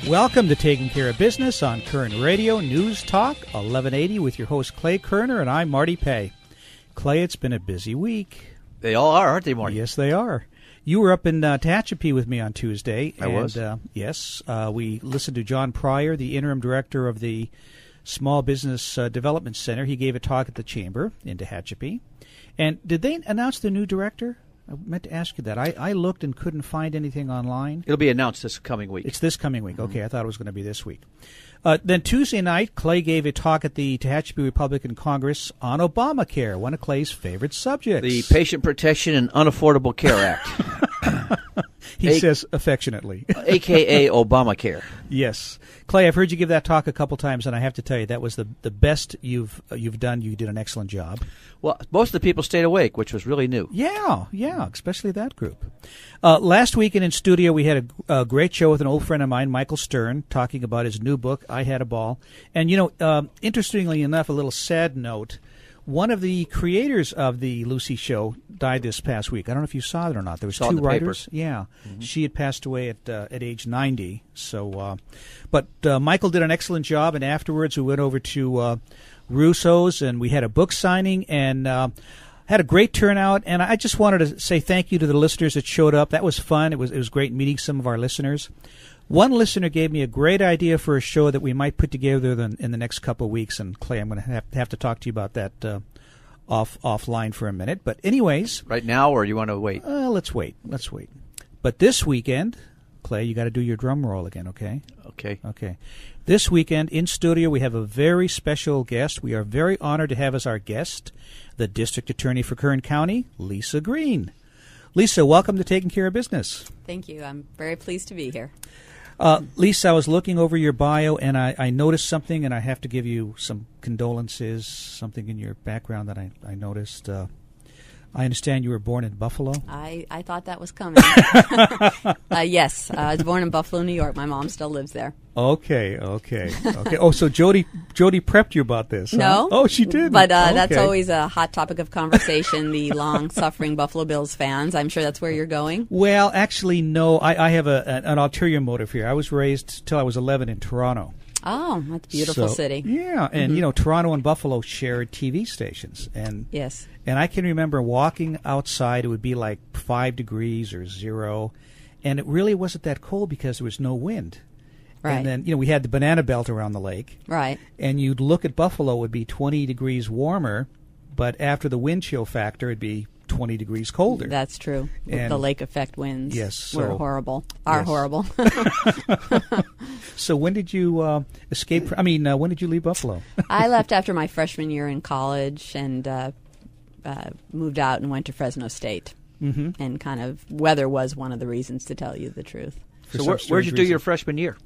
Welcome to Taking Care of Business on Kern Radio Newstalk 1180 with your host Clay Kerner, and I'm Marty Pay. Clay, it's been a busy week. They all are, aren't they, Marty? Yes, they are. You were up in Tehachapi with me on Tuesday. I was. Yes, we listened to John Pryor, the interim director of the Small Business Development Center. He gave a talk at the Chamber in Tehachapi. And did they announce the new director? I meant to ask you that. I looked and couldn't find anything online. It'll be announced this coming week. It's this coming week. Okay, I thought it was going to be this week. Then Tuesday night, Clay gave a talk at the Tehachapi Republican Congress on Obamacare, one of Clay's favorite subjects. The Patient Protection and Unaffordable Care Act. He says affectionately. A.K.A. Obamacare. Yes. Clay, I've heard you give that talk a couple times, and I have to tell you, that was the best you've done. You did an excellent job. Well, most of the people stayed awake, which was really new. Yeah, especially that group. Last weekend in studio, we had a great show with an old friend of mine, Michael Stern, talking about his new book, I Had a Ball. And, interestingly enough, a little sad note, one of the creators of the Lucy Show died this past week. I don't know if you saw it or not. There was two writers. Paper. Yeah, She had passed away at age 90. So, but Michael did an excellent job, and afterwards we went over to Russo's and we had a book signing and had a great turnout. And I just wanted to say thank you to the listeners that showed up. That was fun. It was great meeting some of our listeners. One listener gave me a great idea for a show that we might put together in the next couple of weeks. And, Clay, I'm going to have to talk to you about that offline for a minute. But anyways. Right now, or you want to wait? Let's wait. But this weekend, Clay, you got to do your drum roll again, okay? Okay. This weekend in studio, we have a very special guest. We are very honored to have as our guest the District Attorney for Kern County, Lisa Green. Lisa, welcome to Taking Care of Business. Thank you. I'm very pleased to be here. Lisa, I was looking over your bio, and I noticed something, and I have to give you some condolences, something in your background that I noticed. I understand you were born in Buffalo. I thought that was coming. Yes, I was born in Buffalo, New York. My mom still lives there. Okay. Oh, so Jody prepped you about this, huh? No. Oh, she did. But that's always a hot topic of conversation, the long-suffering Buffalo Bills fans. I'm sure that's where you're going. Well, actually, no. I have an ulterior motive here. I was raised till I was 11 in Toronto. Oh, that's a beautiful city. Yeah, and, Toronto and Buffalo shared TV stations. And yes. And I can remember walking outside. It would be like 5 degrees or 0, and it really wasn't that cold because there was no wind. Right. And then, we had the banana belt around the lake. Right. And you'd look at Buffalo, it would be 20 degrees warmer, but after the wind chill factor, it'd be 20 degrees colder. That's true. And the lake effect winds were horrible. Horrible. So when did you escape? When did you leave Buffalo? I left after my freshman year in college and moved out and went to Fresno State. Mm-hmm. And kind of weather was one of the reasons, to tell you the truth. So where'd you do your freshman year?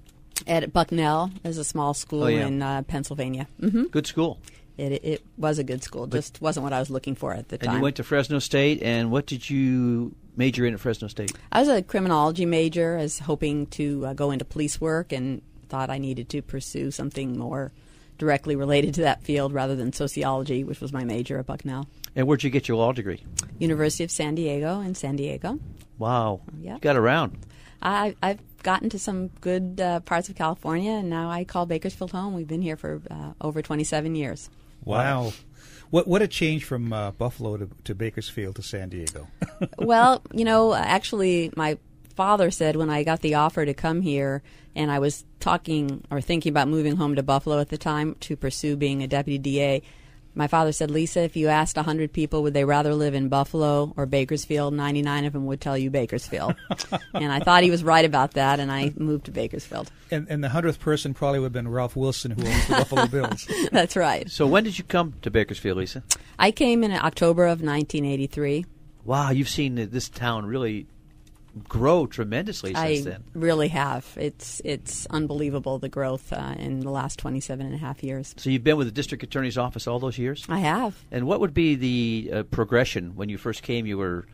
At Bucknell. There's a small school in Pennsylvania. Mm-hmm. Good school. It was a good school. Just wasn't what I was looking for at the time. And you went to Fresno State, and what did you major in at Fresno State? I was a criminology major. I was hoping to go into police work and thought I needed to pursue something more directly related to that field rather than sociology, which was my major at Bucknell. And where'd you get your law degree? University of San Diego in San Diego. Wow. Yeah. You got around. I've gotten to some good parts of California, and now I call Bakersfield home. We've been here for over 27 years. Wow. What a change from Buffalo to Bakersfield to San Diego. Well, actually, my father said when I got the offer to come here, and I was talking or thinking about moving home to Buffalo at the time to pursue being a deputy DA, my father said, Lisa, if you asked 100 people would they rather live in Buffalo or Bakersfield, 99 of them would tell you Bakersfield. And I thought he was right about that, and I moved to Bakersfield. And the 100th person probably would have been Ralph Wilson, who owns the Buffalo Bills. That's right. So when did you come to Bakersfield, Lisa? I came in October of 1983. Wow, you've seen this town really grow tremendously since then. I really have. It's unbelievable, the growth in the last 27 and a half years. So you've been with the district attorney's office all those years? I have. And what would be the progression? When you first came, you were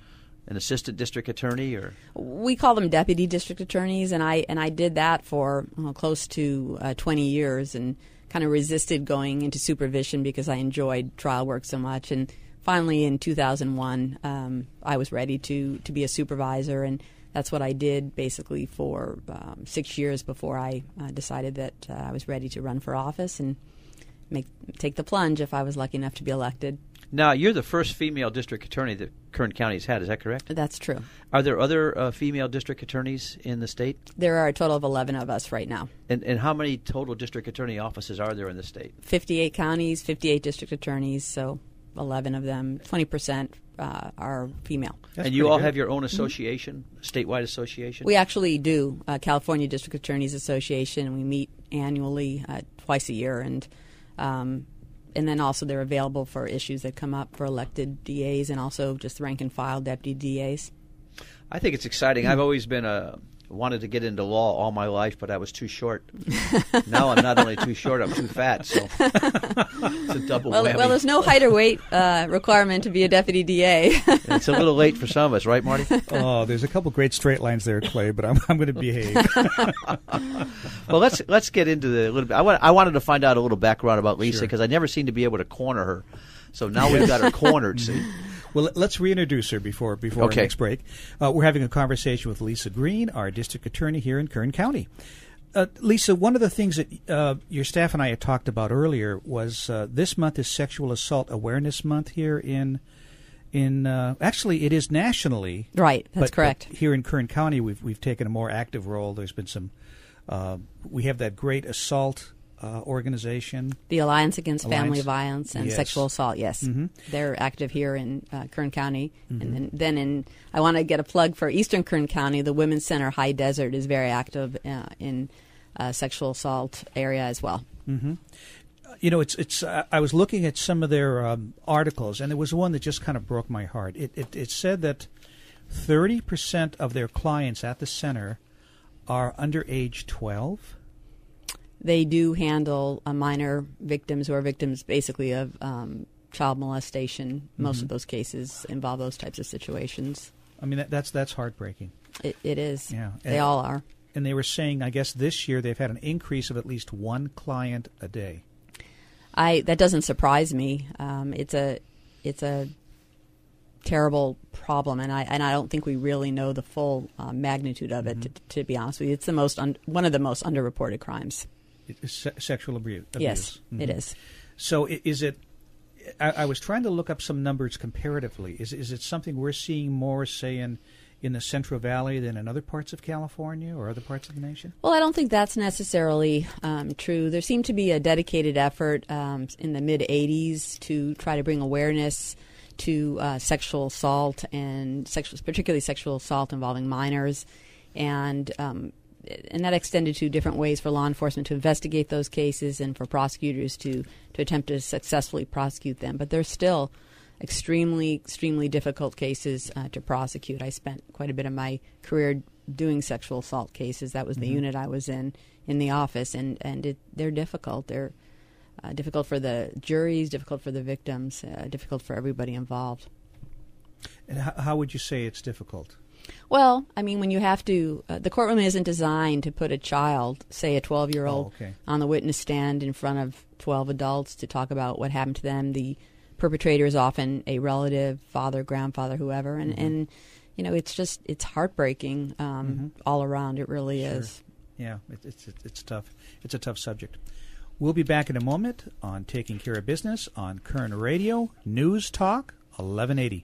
an assistant district attorney, or? We call them deputy district attorneys, and I did that for close to 20 years and kind of resisted going into supervision because I enjoyed trial work so much. And finally, in 2001, I was ready to be a supervisor, and that's what I did basically for 6 years before I decided that I was ready to run for office and take the plunge if I was lucky enough to be elected. Now, you're the first female district attorney that Kern County has had. Is that correct? That's true. Are there other female district attorneys in the state? There are a total of 11 of us right now. And how many total district attorney offices are there in the state? 58 counties, 58 district attorneys, so 11 of them, 20% are female. That's and you all have your own association, statewide association? We actually do, California District Attorneys Association, and we meet annually twice a year, and then also they're available for issues that come up for elected DAs and also just rank and file deputy DAs. I think it's exciting. I've always been wanted to get into law all my life, but I was too short. Now I'm not only too short, I'm too fat. So it's a double whammy. Well, there's no height or weight requirement to be a deputy DA. It's a little late for some of us, right, Marty? Oh, there's a couple great straight lines there, Clay, but I'm going to behave. Well, let's get into the little bit. I wanted to find out a little background about Lisa because I never seem to be able to corner her. So now we've got her cornered. See. Well, let's reintroduce her before our next break. We're having a conversation with Lisa Green, our district attorney here in Kern County. Lisa, one of the things that your staff and I had talked about earlier was this month is Sexual Assault Awareness Month here in actually it is nationally. Right, that's correct. But here in Kern County, we've taken a more active role. There's been some. We have that great assault organization, the Alliance Against Family Violence and yes. Sexual Assault. Yes, they're active here in Kern County, and then I want to get a plug for Eastern Kern County. The Women's Center High Desert is very active in sexual assault area as well. You know, it's. I was looking at some of their articles, and there was one that just kind of broke my heart. It said that 30% of their clients at the center are under age 12. They do handle minor victims who are victims basically of child molestation. Most of those cases involve those types of situations. I mean, that's heartbreaking. It is. Yeah. They all are. And they were saying, I guess this year they've had an increase of at least one client a day. That doesn't surprise me. It's a terrible problem, and I don't think we really know the full magnitude of it. To be honest with you, it's one of the most underreported crimes. Sexual abuse. Yes, it is. So is it? I was trying to look up some numbers comparatively. Is it something we're seeing more, say, in the Central Valley than in other parts of California or other parts of the nation? Well, I don't think that's necessarily true. There seemed to be a dedicated effort in the mid-'80s to try to bring awareness to sexual assault and particularly sexual assault involving minors, and that extended to different ways for law enforcement to investigate those cases and for prosecutors to attempt to successfully prosecute them. But there's still extremely, extremely difficult cases to prosecute. I spent quite a bit of my career doing sexual assault cases. That was the unit I was in the office, and they're difficult. They're difficult for the juries, difficult for the victims, difficult for everybody involved. And how would you say it's difficult? Well, I mean, when you have to, the courtroom isn't designed to put a child, say a 12-year-old, on the witness stand in front of 12 adults to talk about what happened to them. The perpetrator is often a relative, father, grandfather, whoever, and you know, it's heartbreaking all around. It really is. Yeah, it's tough. It's a tough subject. We'll be back in a moment on Taking Care of Business on Kern Radio Newstalk 1180.